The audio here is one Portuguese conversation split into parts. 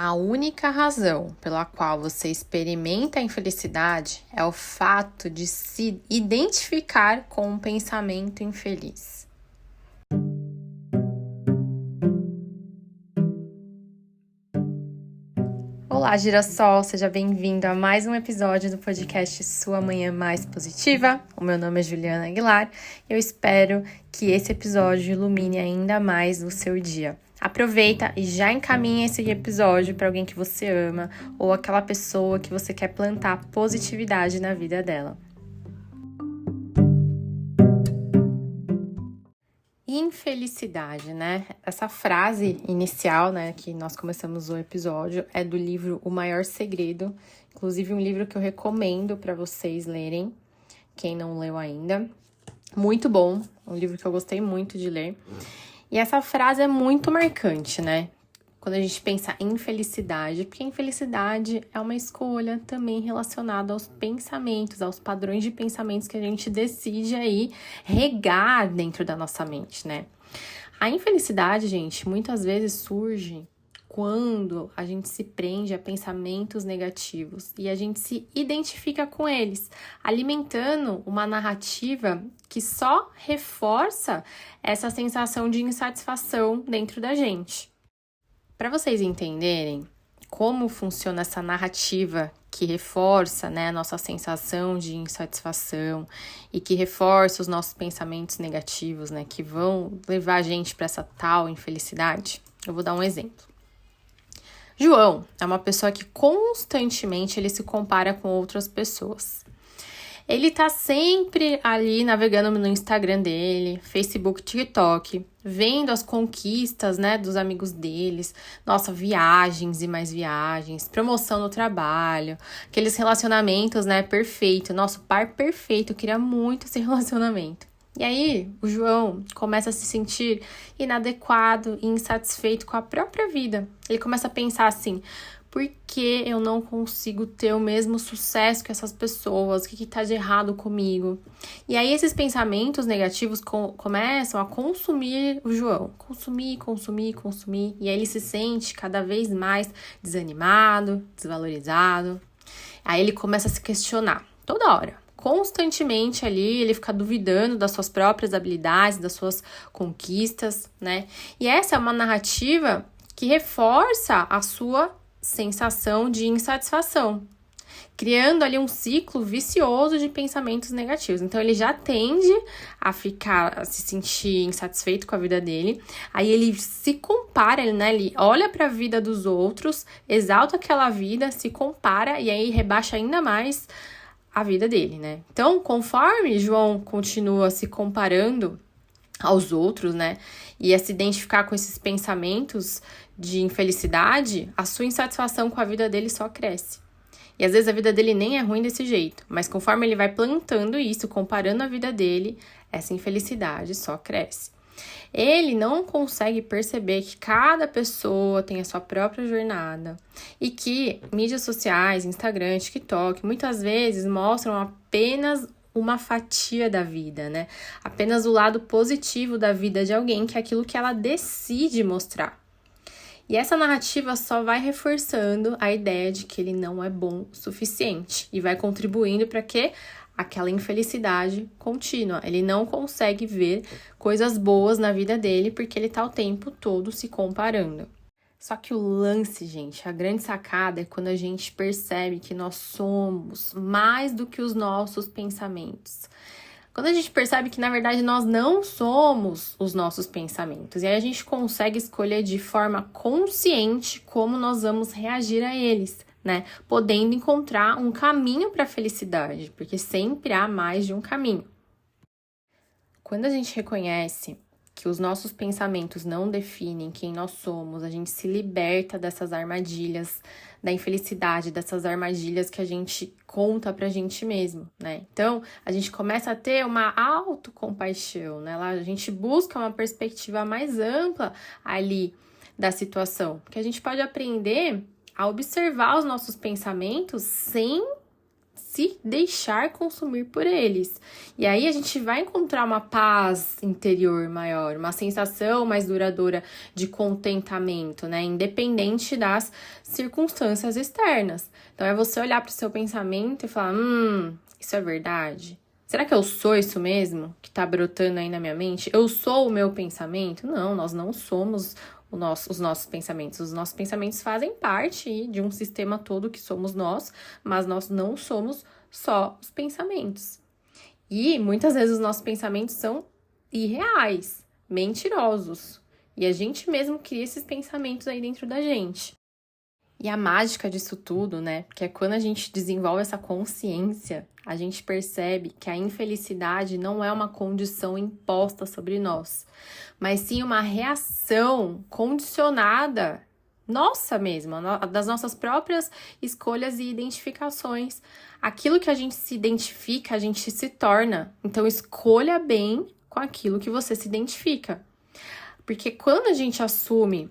A única razão pela qual você experimenta a infelicidade é o fato de se identificar com um pensamento infeliz. Olá, girassol! Seja bem-vindo a mais um episódio do podcast Sua Manhã Mais Positiva. O meu nome é Juliana Aguilar e eu espero que esse episódio ilumine ainda mais o seu dia. Aproveita e já encaminha esse episódio para alguém que você ama ou aquela pessoa que você quer plantar positividade na vida dela. Infelicidade, né? Essa frase inicial, né, que nós começamos o episódio, é do livro O Maior Segredo, inclusive um livro que eu recomendo para vocês lerem, quem não leu ainda. Muito bom, um livro que eu gostei muito de ler. E essa frase é muito marcante, né? Quando a gente pensa em felicidade, porque infelicidade é uma escolha também relacionada aos pensamentos, aos padrões de pensamentos que a gente decide aí regar dentro da nossa mente, né? A infelicidade, gente, muitas vezes surge quando a gente se prende a pensamentos negativos e a gente se identifica com eles, alimentando uma narrativa que só reforça essa sensação de insatisfação dentro da gente. Para vocês entenderem como funciona essa narrativa que reforça, né, a nossa sensação de insatisfação e que reforça os nossos pensamentos negativos, né, que vão levar a gente para essa tal infelicidade, eu vou dar um exemplo. João é uma pessoa que constantemente ele se compara com outras pessoas. Ele tá sempre ali navegando no Instagram dele, Facebook, TikTok, vendo as conquistas, né, dos amigos deles, nossa, viagens e mais viagens, promoção no trabalho, aqueles relacionamentos, né, perfeito, nosso par perfeito, eu queria muito esse relacionamento. E aí, o João começa a se sentir inadequado e insatisfeito com a própria vida. Ele começa a pensar assim: por que eu não consigo ter o mesmo sucesso que essas pessoas? O que tá de errado comigo? E aí, esses pensamentos negativos começam a consumir o João. Consumir. E aí, ele se sente cada vez mais desanimado, desvalorizado. Aí, ele começa a se questionar toda hora. Constantemente ali, ele fica duvidando das suas próprias habilidades, das suas conquistas, né? E essa é uma narrativa que reforça a sua sensação de insatisfação, criando ali um ciclo vicioso de pensamentos negativos. Então, ele já tende a se sentir insatisfeito com a vida dele, aí ele se compara, né? Ele olha para a vida dos outros, exalta aquela vida, se compara e aí rebaixa ainda mais a vida dele, né? Então, conforme João continua se comparando aos outros, né, e a se identificar com esses pensamentos de infelicidade, a sua insatisfação com a vida dele só cresce. E às vezes a vida dele nem é ruim desse jeito, mas conforme ele vai plantando isso, comparando a vida dele, essa infelicidade só cresce. Ele não consegue perceber que cada pessoa tem a sua própria jornada e que mídias sociais, Instagram, TikTok, muitas vezes mostram apenas uma fatia da vida, né? Apenas o lado positivo da vida de alguém, que é aquilo que ela decide mostrar. E essa narrativa só vai reforçando a ideia de que ele não é bom o suficiente e vai contribuindo para que aquela infelicidade contínua. Ele não consegue ver coisas boas na vida dele porque ele tá o tempo todo se comparando. Só que o lance, gente, a grande sacada é quando a gente percebe que nós somos mais do que os nossos pensamentos. Quando a gente percebe que, na verdade, nós não somos os nossos pensamentos. E aí a gente consegue escolher de forma consciente como nós vamos reagir a eles, né? Podendo encontrar um caminho para a felicidade, porque sempre há mais de um caminho. Quando a gente reconhece que os nossos pensamentos não definem quem nós somos, a gente se liberta dessas armadilhas da infelicidade, dessas armadilhas que a gente conta pra gente mesmo, né? Então, a gente começa a ter uma autocompaixão, né? A gente busca uma perspectiva mais ampla ali da situação, porque a gente pode aprender a observar os nossos pensamentos sem se deixar consumir por eles. E aí a gente vai encontrar uma paz interior maior, uma sensação mais duradoura de contentamento, né? Independente das circunstâncias externas. Então é você olhar para o seu pensamento e falar, isso é verdade? Será que eu sou isso mesmo que tá brotando aí na minha mente? Eu sou o meu pensamento? Não, nós não somos os nossos pensamentos. Os nossos pensamentos fazem parte de um sistema todo que somos nós, mas nós não somos só os pensamentos. E muitas vezes os nossos pensamentos são irreais, mentirosos. E a gente mesmo cria esses pensamentos aí dentro da gente. E a mágica disso tudo, né? Porque é quando a gente desenvolve essa consciência, a gente percebe que a infelicidade não é uma condição imposta sobre nós, mas sim uma reação condicionada, nossa mesma, das nossas próprias escolhas e identificações. Aquilo que a gente se identifica, a gente se torna. Então, escolha bem com aquilo que você se identifica. Porque quando a gente assume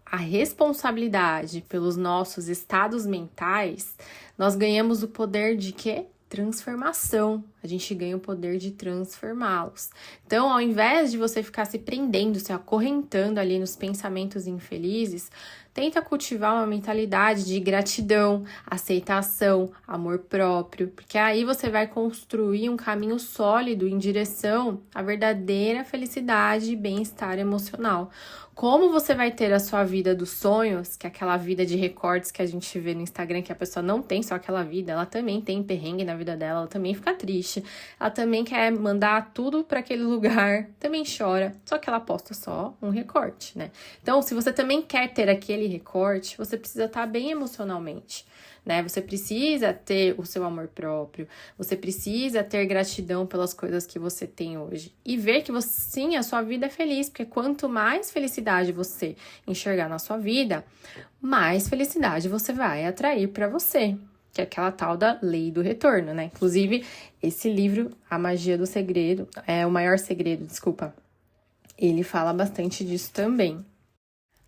a responsabilidade pelos nossos estados mentais, nós ganhamos o poder de quê? Transformação. A gente ganha o poder de transformá-los. Então, ao invés de você ficar se prendendo, se acorrentando ali nos pensamentos infelizes, tenta cultivar uma mentalidade de gratidão, aceitação, amor próprio, porque aí você vai construir um caminho sólido em direção à verdadeira felicidade e bem-estar emocional. Como você vai ter a sua vida dos sonhos, que é aquela vida de recortes que a gente vê no Instagram, que a pessoa não tem só aquela vida, ela também tem perrengue na vida dela, ela também fica triste, ela também quer mandar tudo para aquele lugar, também chora, só que ela posta só um recorte, né? Então, se você também quer ter aquele recorte, você precisa estar bem emocionalmente, né? Você precisa ter o seu amor próprio, você precisa ter gratidão pelas coisas que você tem hoje e ver que sim, a sua vida é feliz, porque quanto mais felicidade você enxergar na sua vida, mais felicidade você vai atrair para você, que é aquela tal da lei do retorno, né? Inclusive, esse livro, A Magia do Segredo, O Maior Segredo, desculpa, ele fala bastante disso também.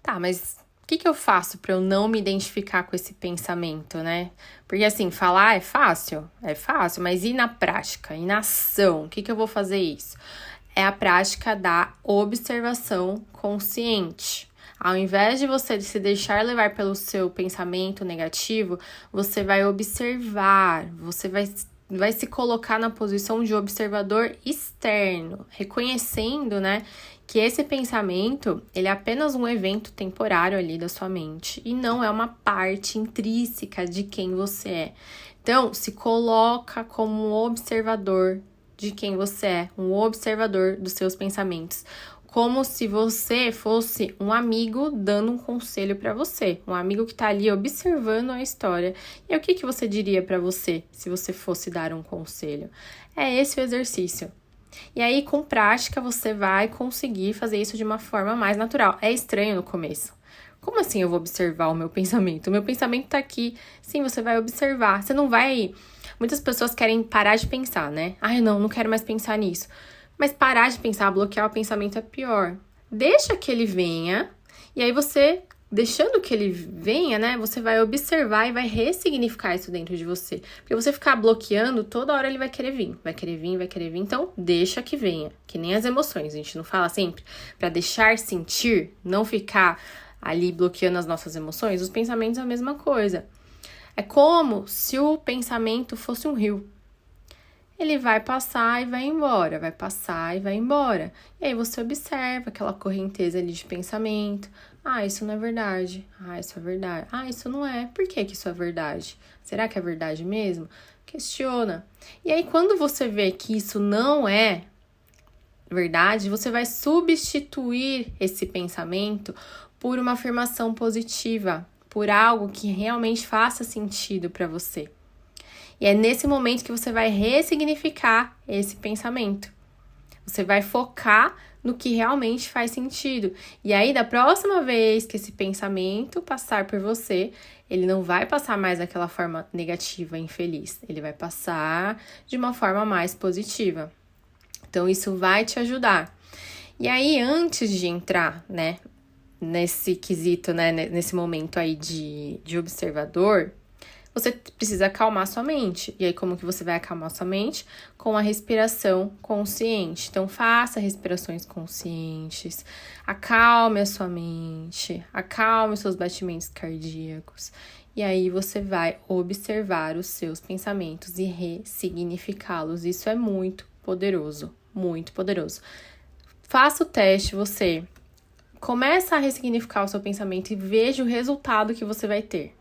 Tá, mas o que eu faço para eu não me identificar com esse pensamento, né? Porque assim, falar é fácil, mas e na prática, e na ação? O que eu vou fazer isso? É a prática da observação consciente. Ao invés de você se deixar levar pelo seu pensamento negativo, você vai observar, você vai se colocar na posição de observador externo, reconhecendo, né, que esse pensamento, ele é apenas um evento temporário ali da sua mente e não é uma parte intrínseca de quem você é. Então, se coloca como um observador de quem você é, um observador dos seus pensamentos, como se você fosse um amigo dando um conselho para você, um amigo que tá ali observando a história. E o que você diria para você se você fosse dar um conselho? É esse o exercício. E aí, com prática, você vai conseguir fazer isso de uma forma mais natural. É estranho no começo. Como assim eu vou observar o meu pensamento? O meu pensamento tá aqui. Sim, você vai observar. Você não vai... Muitas pessoas querem parar de pensar, né? Ai, não quero mais pensar nisso. Mas parar de pensar, bloquear o pensamento é pior. Deixa que ele venha, e aí você, deixando que ele venha, né, você vai observar e vai ressignificar isso dentro de você. Porque você ficar bloqueando, toda hora ele vai querer vir, vai querer vir. Então, deixa que venha, que nem as emoções, a gente não fala sempre, para deixar sentir, não ficar ali bloqueando as nossas emoções. Os pensamentos é a mesma coisa. É como se o pensamento fosse um rio. Ele vai passar e vai embora, vai passar e vai embora. E aí você observa aquela correnteza ali de pensamento. Ah, isso não é verdade. Ah, isso é verdade. Ah, isso não é. Por que isso é verdade? Será que é verdade mesmo? Questiona. E aí, quando você vê que isso não é verdade, você vai substituir esse pensamento por uma afirmação positiva, por algo que realmente faça sentido para você. E é nesse momento que você vai ressignificar esse pensamento. Você vai focar no que realmente faz sentido. E aí, da próxima vez que esse pensamento passar por você, ele não vai passar mais daquela forma negativa, infeliz. Ele vai passar de uma forma mais positiva. Então, isso vai te ajudar. E aí, antes de entrar, né, nesse quesito, né, nesse momento aí de observador, você precisa acalmar sua mente. E aí, como que você vai acalmar sua mente? Com a respiração consciente. Então, faça respirações conscientes, acalme a sua mente, acalme os seus batimentos cardíacos. E aí, você vai observar os seus pensamentos e ressignificá-los. Isso é muito poderoso, muito poderoso. Faça o teste, você começa a ressignificar o seu pensamento e veja o resultado que você vai ter.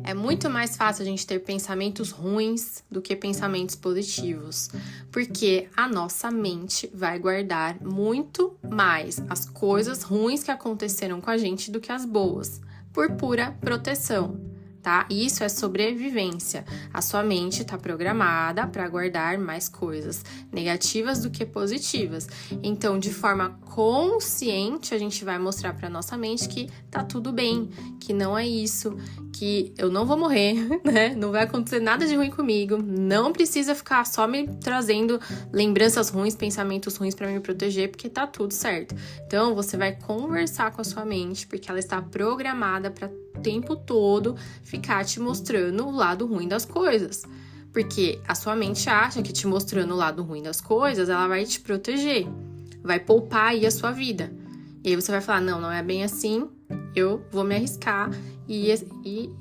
É muito mais fácil a gente ter pensamentos ruins do que pensamentos positivos, porque a nossa mente vai guardar muito mais as coisas ruins que aconteceram com a gente do que as boas, por pura proteção. Tá? Isso é sobrevivência. A sua mente está programada para guardar mais coisas negativas do que positivas. Então, de forma consciente, a gente vai mostrar para nossa mente que tá tudo bem, que não é isso, que eu não vou morrer, né? Não vai acontecer nada de ruim comigo. Não precisa ficar só me trazendo lembranças ruins, pensamentos ruins para me proteger, porque tá tudo certo. Então, você vai conversar com a sua mente, porque ela está programada para o tempo todo ficar te mostrando o lado ruim das coisas. Porque a sua mente acha que te mostrando o lado ruim das coisas, ela vai te proteger, vai poupar aí a sua vida. E aí você vai falar, não é bem assim, eu vou me arriscar e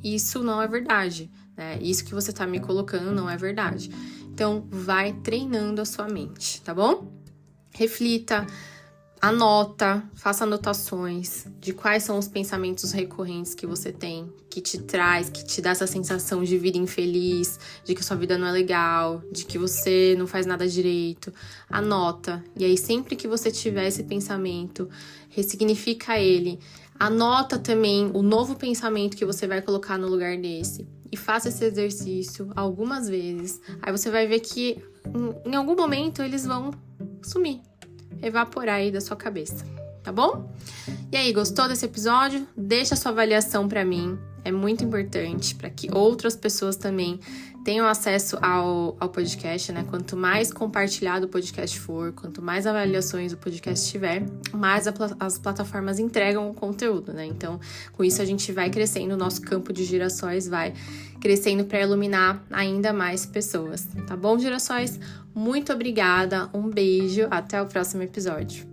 isso não é verdade, né? Isso que você tá me colocando não é verdade. Então, vai treinando a sua mente, tá bom? Reflita, anota, faça anotações de quais são os pensamentos recorrentes que você tem, que te traz, que te dá essa sensação de vida infeliz, de que sua vida não é legal, de que você não faz nada direito. Anota. E aí, sempre que você tiver esse pensamento, ressignifica ele. Anota também o novo pensamento que você vai colocar no lugar desse. E faça esse exercício algumas vezes. Aí você vai ver que em algum momento eles vão sumir, evaporar aí da sua cabeça, tá bom? E aí, gostou desse episódio? Deixa a sua avaliação pra mim, é muito importante para que outras pessoas também tenham acesso ao podcast, né? Quanto mais compartilhado o podcast for, quanto mais avaliações o podcast tiver, mais as plataformas entregam o conteúdo, né? Então, com isso a gente vai crescendo, o nosso campo de girassóis vai crescendo para iluminar ainda mais pessoas, tá bom, girassóis? Muito obrigada, um beijo, até o próximo episódio.